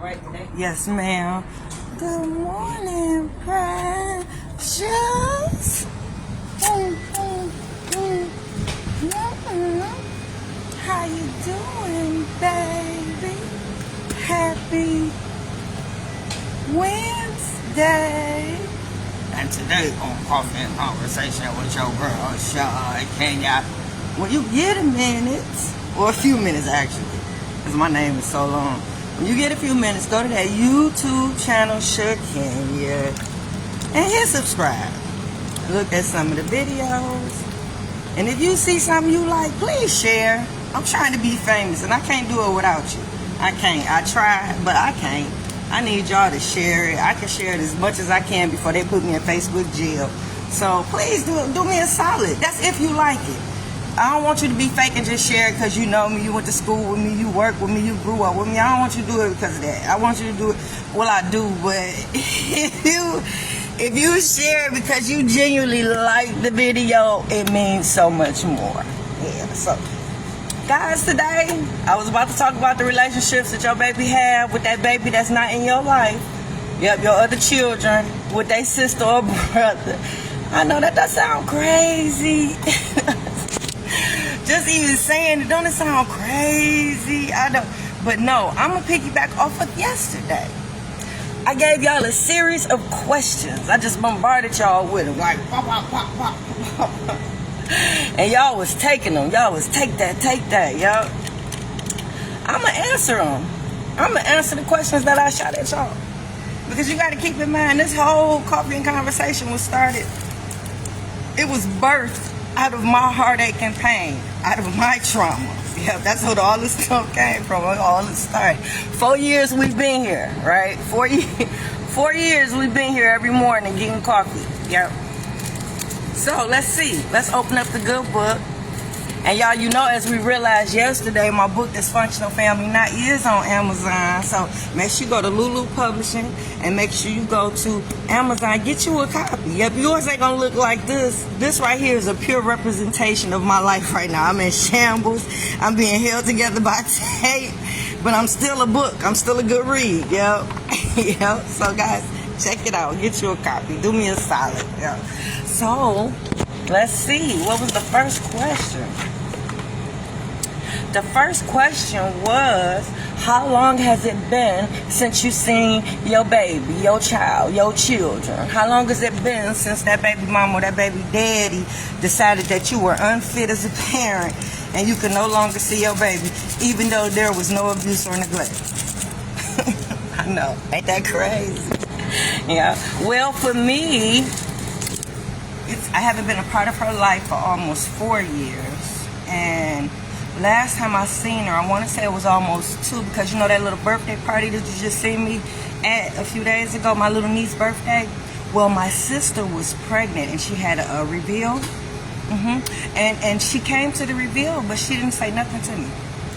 right today? Yes, ma'am. Good morning, precious. How you doing, baby? Happy Wednesday. And today on Coffee and Conversation with your girl, Shakenya. When you get a minute, or a few minutes actually, because my name is so long. When you get a few minutes, go to that YouTube channel, Shakenya, and hit subscribe. Look at some of the videos. And if you see something you like, please share. I'm trying to be famous, and I can't do it without you. I can't. I try, but I can't. I need y'all to share it. I can share it as much as I can before they put me in Facebook jail. So please do me a solid. That's if you like it. I don't want you to be fake and just share it because you know me, you went to school with me, you work with me, you grew up with me. I don't want you to do it because of that. I want you to do it, well, I do, but if you share it because you genuinely like the video, it means so much more. Yeah, so guys, today I was about to talk about the relationships that your baby have with that baby that's not in your life. Yep, your other children with their sister or brother. I know that does sound crazy. Just even saying it, don't it sound crazy? I know, but no, I'm gonna piggyback off of yesterday. I gave y'all a series of questions. I just bombarded y'all with them, like pop, pop, pop, pop, pop. And y'all was taking them. Y'all was take that, y'all. I'm gonna answer them. I'm gonna answer the questions that I shot at y'all, because you got to keep in mind this whole coffee and conversation was started. It was birthed out of my heartache and pain, out of my trauma. Yeah, that's where all this stuff came from. All this started. 4 years we've been here, right? 4 years we've been here every morning getting coffee. Yep. So let's see. Let's open up the good book. And y'all, you know, as we realized yesterday, my book, Dysfunctional Family Knot, is on Amazon. So make sure you go to Lulu Publishing and make sure you go to Amazon. Get you a copy. Yep, yours ain't gonna look like this. This right here is a pure representation of my life right now. I'm in shambles. I'm being held together by tape. But I'm still a book. I'm still a good read. Yep. Yep. So guys, check it out. Get you a copy. Do me a solid. Yep. So let's see. What was the first question? The first question was, how long has it been since you seen your baby, your child, your children? How long has it been since that baby mama or that baby daddy decided that you were unfit as a parent and you could no longer see your baby, even though there was no abuse or neglect? I know. Ain't that crazy? Yeah. Well, for me, I haven't been a part of her life for almost 4 years. And last time I seen her, I want to say it was almost 2, because you know that little birthday party that you just seen me at a few days ago, my little niece's birthday? Well, my sister was pregnant and she had a reveal. And she came to the reveal, but she didn't say nothing to me.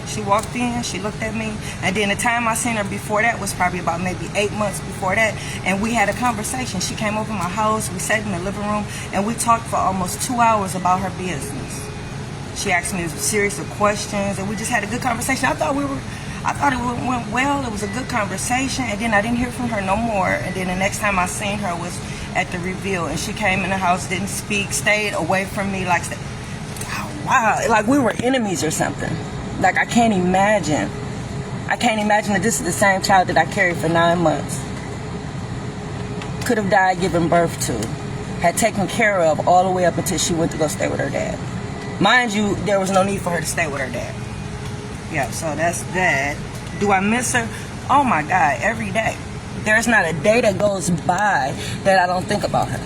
She walked in, she looked at me, and then the time I seen her before that was probably about maybe 8 months before that, and we had a conversation. She came over my house, we sat in the living room, and we talked for almost 2 hours about her business. She asked me a series of questions, and we just had a good conversation. I thought it went well. It was a good conversation, and then I didn't hear from her no more. And then the next time I seen her was at the reveal, and she came in the house, didn't speak, stayed away from me, like, oh, wow, like we were enemies or something. Like, I can't imagine that this is the same child that I carried for 9 months. Could have died giving birth to. Had taken care of all the way up until she went to go stay with her dad. Mind you, there was no need for her to stay with her dad. Yeah, so that's that. Do I miss her? Oh my God, every day. There's not a day that goes by that I don't think about her.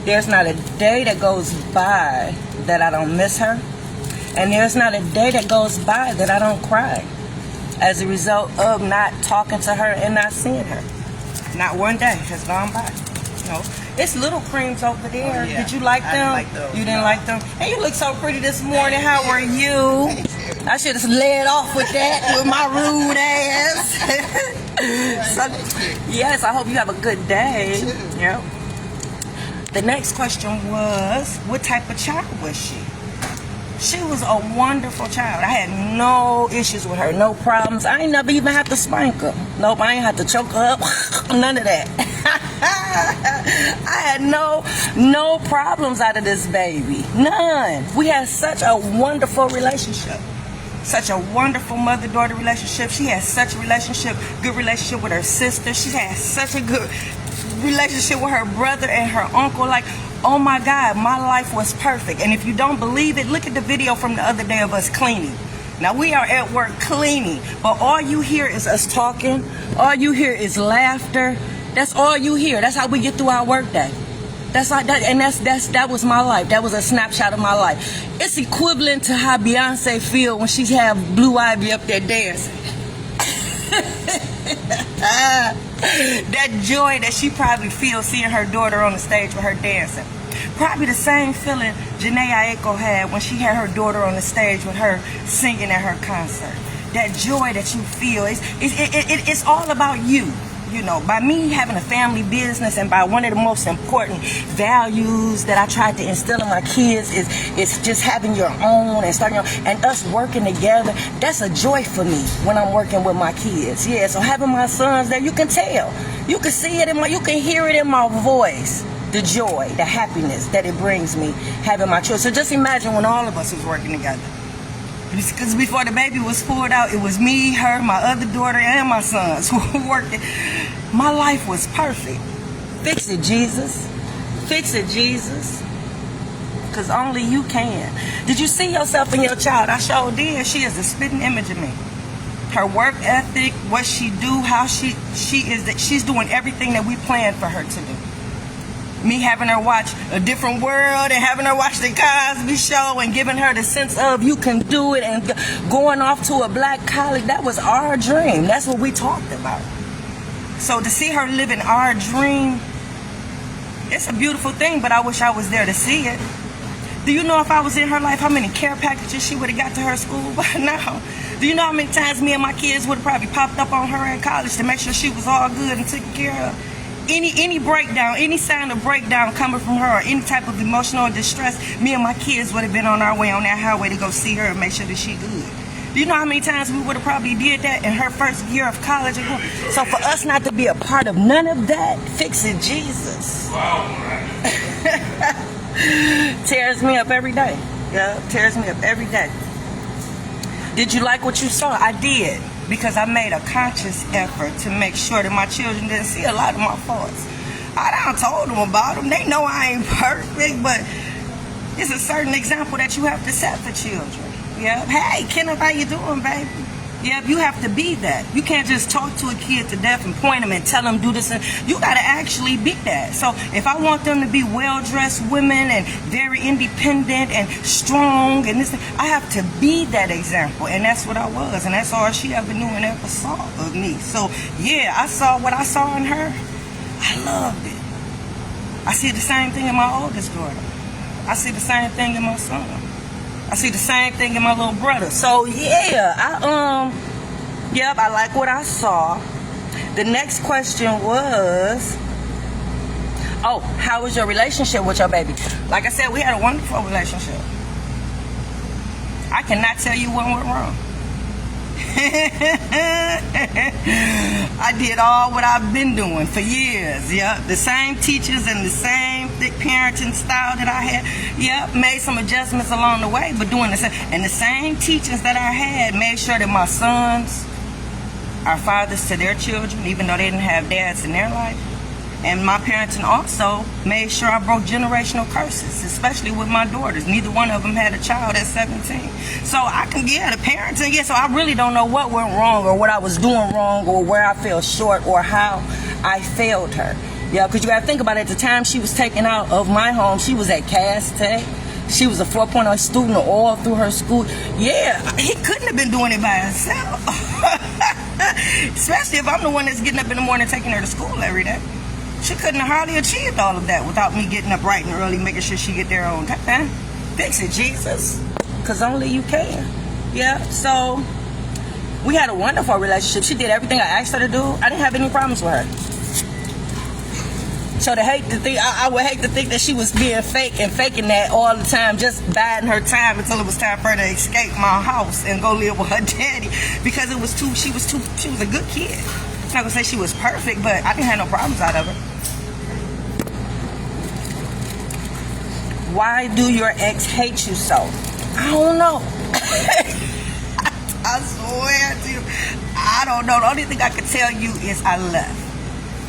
There's not a day that goes by that I don't miss her. And there's not a day that goes by that I don't cry as a result of not talking to her and not seeing her. Not one day has gone by. You know, it's little creams over there. Oh, yeah. Did you like them? I didn't like those. You didn't like them? And you look so pretty this morning. How are you? I should have led off with that with my rude ass. So, yes, I hope you have a good day. Yep. The next question was, what type of child was she? She was a wonderful child. I had no issues with her, no problems. I ain't never even had to spank her. Nope, I ain't had to choke her up. None of that. I had no problems out of this baby. None. We had such a wonderful relationship. Such a wonderful mother-daughter relationship. She had such a good relationship with her sister. She had such a good relationship with her brother and her uncle. Like, oh my God, my life was perfect. And if you don't believe it, look at the video from the other day of us cleaning. Now, we are at work cleaning, but all you hear is us talking. All you hear is laughter. That's all you hear. That's how we get through our work day. That's like that, and that was my life. That was a snapshot of my life. It's equivalent to how Beyonce feel when she have Blue Ivy up there dancing. That joy that she probably feels seeing her daughter on the stage with her dancing. Probably the same feeling Janae Aiko had when she had her daughter on the stage with her singing at her concert. That joy that you feel, it's all about you. You know, by me having a family business, and by one of the most important values that I tried to instill in my kids is just having your own and starting your own, and us working together. That's a joy for me when I'm working with my kids. Yeah, so having my sons there, you can tell, you can see it you can hear it in my voice. The joy, the happiness that it brings me having my children. So just imagine when all of us was working together. Because before the baby was pulled out, it was me, her, my other daughter, and my sons who were working. My life was perfect. Fix it, Jesus. Fix it, Jesus. Because only you can. Did you see yourself in your child? I sure did. She is a spitting image of me. Her work ethic, what she do, how she is, that she's doing everything that we planned for her to do. Me having her watch A Different World and having her watch The Cosby Show and giving her the sense of you can do it, and going off to a black college, that was our dream. That's what we talked about. So to see her living our dream, it's a beautiful thing, but I wish I was there to see it. Do you know if I was in her life, how many care packages she would have got to her school by now? Do you know how many times me and my kids would have probably popped up on her in college to make sure she was all good and taken care of? Any breakdown, any sign of breakdown coming from her, or any type of emotional distress, me and my kids would have been on our way on that highway to go see her and make sure that she good. Do you know how many times we would have probably did that in her first year of college? So for us not to be a part of none of that, fix it, Jesus. Tears me up every day. Yeah, tears me up every day. Did you like what you saw? I did. Because I made a conscious effort to make sure that my children didn't see a lot of my faults. I done told them about them. They know I ain't perfect, but it's a certain example that you have to set for children. Yeah. Hey, Kenneth, how you doing, baby? Yeah, you have to be that. You can't just talk to a kid to death and point them and tell them do this. And you got to actually be that. So if I want them to be well-dressed women and very independent and strong and this, I have to be that example. And that's what I was. And that's all she ever knew and ever saw of me. So yeah, I saw what I saw in her. I loved it. I see the same thing in my oldest daughter. I see the same thing in my son. I see the same thing in my little brother. So yeah, I like what I saw. The next question was, oh, how was your relationship with your baby? Like I said, we had a wonderful relationship. I cannot tell you what went wrong. I did all what I've been doing for years. Yeah, the same teachers and the same thick parenting style that I had. Yeah, made some adjustments along the way, but doing the same. And the same teachers that I had made sure that my sons are fathers to their children, even though they didn't have dads in their life. And my parenting also made sure I broke generational curses, especially with my daughters. Neither one of them had a child at 17. So I can, the parenting, so I really don't know what went wrong or what I was doing wrong or where I fell short or how I failed her. Yeah, because you got to think about it. At the time she was taken out of my home, she was at Cass Tech. She was a 4.0 student all through her school. Yeah, he couldn't have been doing it by himself. Especially if I'm the one that's getting up in the morning taking her to school every day. She couldn't have hardly achieved all of that without me getting up bright and early, making sure she get there on time. Fix it, Jesus. Because only you can. Yeah, so we had a wonderful relationship. She did everything I asked her to do. I didn't have any problems with her. So I would hate to think that she was being fake and faking that all the time, just biding her time until it was time for her to escape my house and go live with her daddy, because she was a good kid. I'm not gonna say she was perfect, but I didn't have no problems out of her. Why do your ex hate you so? I don't know. I swear to you, I don't know. The only thing I can tell you is I left.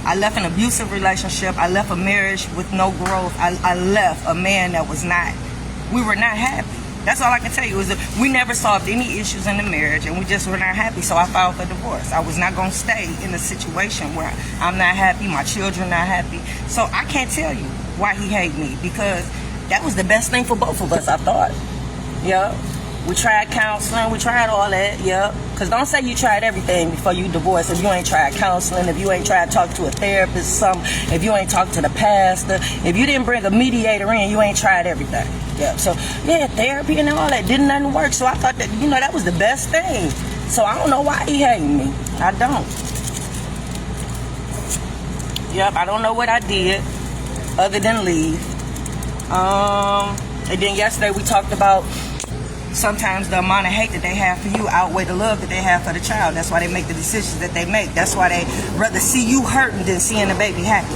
I left an abusive relationship. I left a marriage with no growth. I left a man that we were not happy. That's all I can tell you, is that we never solved any issues in the marriage, and we just were not happy, so I filed for divorce. I was not going to stay in a situation where I'm not happy, my children not happy. So I can't tell you why he hate me, because that was the best thing for both of us, I thought. Yeah. We tried counseling, we tried all that, yeah. Because don't say you tried everything before you divorce if you ain't tried counseling, if you ain't tried to talk to a therapist, if you ain't talked to the pastor, if you didn't bring a mediator in, you ain't tried everything. Yeah, so, yeah, therapy and all that, didn't nothing work. So I thought that, that was the best thing. So I don't know why he hating me. I don't. Yep, I don't know what I did other than leave. And then yesterday we talked about sometimes the amount of hate that they have for you outweigh the love that they have for the child. That's why they make the decisions that they make. That's why they rather see you hurting than seeing the baby happy.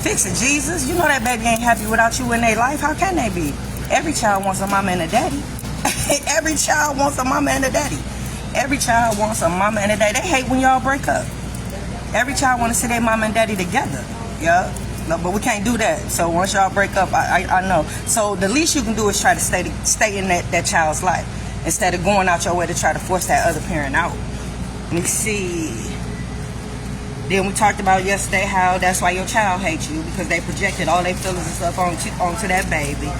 Fix it, Jesus. You know that baby ain't happy without you in their life. How can they be? Every child wants a mama and a daddy. Every child wants a mama and a daddy. Every child wants a mama and a daddy. They hate when y'all break up. Every child want to see their mama and daddy together. Yeah. No, but we can't do that. So once y'all break up, I know. So the least you can do is try to stay in that child's life, instead of going out your way to try to force that other parent out. Let me see. Then we talked about yesterday how that's why your child hates you, because they projected all their feelings and stuff onto that baby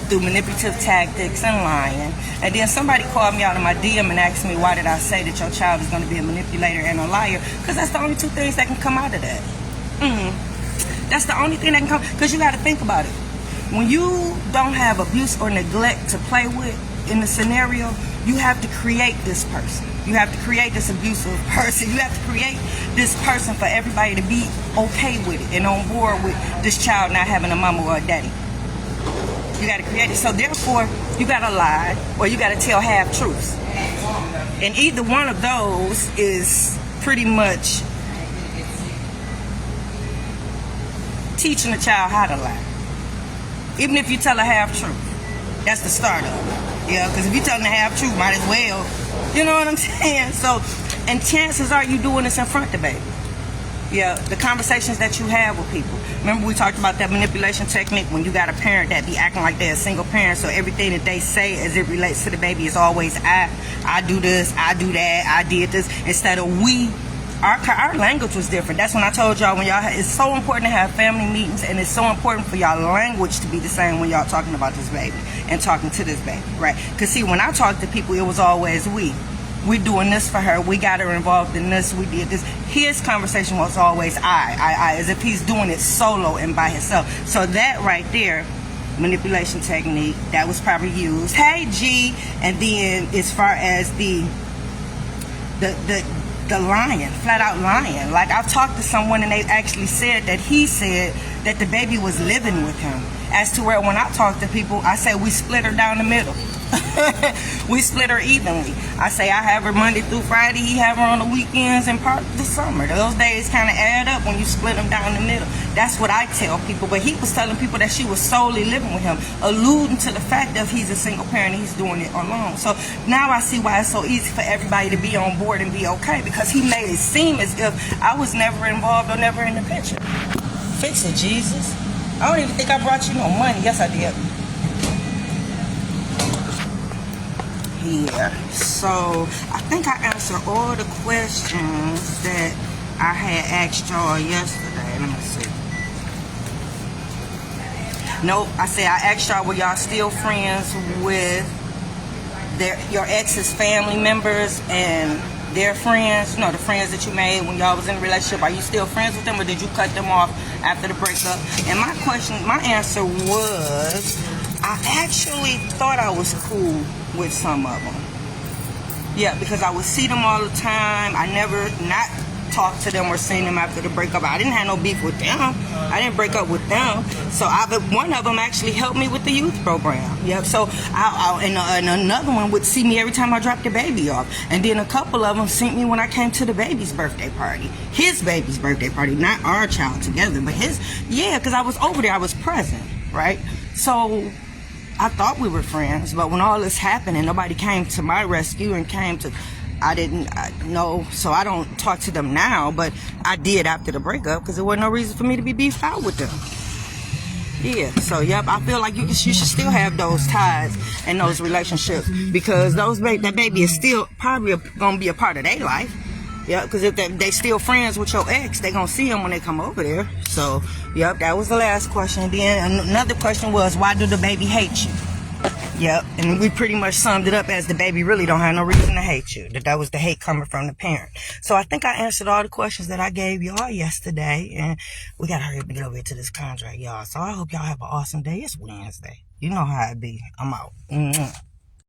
through manipulative tactics and lying. And then somebody called me out in my DM and asked me, why did I say that your child is going to be a manipulator and a liar? Because that's the only two things that can come out of that. That's the only thing that can come, because you got to think about it. When you don't have abuse or neglect to play with in the scenario, you have to create this person. You have to create this abusive person. You have to create this person for everybody to be okay with it and on board with this child not having a mama or a daddy. You got to create it. So therefore, you got to lie or you got to tell half truths. And either one of those is pretty much teaching a child how to lie. Even if you tell a half truth, that's the start of it. Yeah, because if you're telling a half truth, might as well. You know what I'm saying? So, and chances are you doing this in front of the baby. Yeah, the conversations that you have with people. Remember we talked about that manipulation technique when you got a parent that be acting like they're a single parent, so everything that they say as it relates to the baby is always I do this, I do that, I did this, instead of we. Our language was different. That's when I told y'all, when y'all it's so important to have family meetings, and it's so important for y'all language to be the same when y'all talking about this baby and talking to this baby, right? Because see, when I talk to people, it was always we doing this for her, we got her involved in this, we did this. His conversation was always I, as if he's doing it solo and by himself. So that right there, manipulation technique, that was probably used. Hey G. And then as far as the lying, flat out lying. Like, I've talked to someone and they actually said that he said that the baby was living with him. As to where when I talk to people, I say we split her down the middle. We split her evenly. I say I have her Monday through Friday, he have her on the weekends and part of the summer. Those days kind of add up when you split them down the middle. That's what I tell people. But he was telling people that she was solely living with him, alluding to the fact that he's a single parent and he's doing it alone. So now I see why it's so easy for everybody to be on board and be okay, because he made it seem as if I was never involved or never in the picture. Fix it, Jesus. I don't even think I brought you no money. Yes, I did. Yeah, so I think I answered all the questions that I had asked y'all yesterday. Let me see. Nope, I said I asked y'all, were y'all still friends with your ex's family members and their friends? You know, the friends that you made when y'all was in a relationship. Are you still friends with them, or did you cut them off after the breakup? And my answer was, I actually thought I was cool with some of them. Yeah, because I would see them all the time. I never not talked to them or seen them after the breakup. I didn't have no beef with them. I didn't break up with them. So one of them actually helped me with the youth program. Yep. So and another one would see me every time I dropped the baby off. And then a couple of them seen me when I came to the baby's birthday party. His baby's birthday party, not our child together, but his. Yeah, because I was over there. I was present, right? So I thought we were friends, but when all this happened and nobody came to my rescue and I didn't know, so I don't talk to them now, but I did after the breakup because there wasn't no reason for me to be beefed out with them. Yeah, so yep, I feel like you should still have those ties and those relationships because that baby is still probably gonna be a part of their life. Yeah, because if they still friends with your ex, they gonna see them when they come over there. So, yep, that was the last question. Then another question was, why do the baby hate you? Yep, and we pretty much summed it up as the baby really don't have no reason to hate you. That was the hate coming from the parent. So I think I answered all the questions that I gave y'all yesterday, and we gotta hurry up and get over here to this contract, y'all. So I hope y'all have an awesome day. It's Wednesday. You know how it be. I'm out.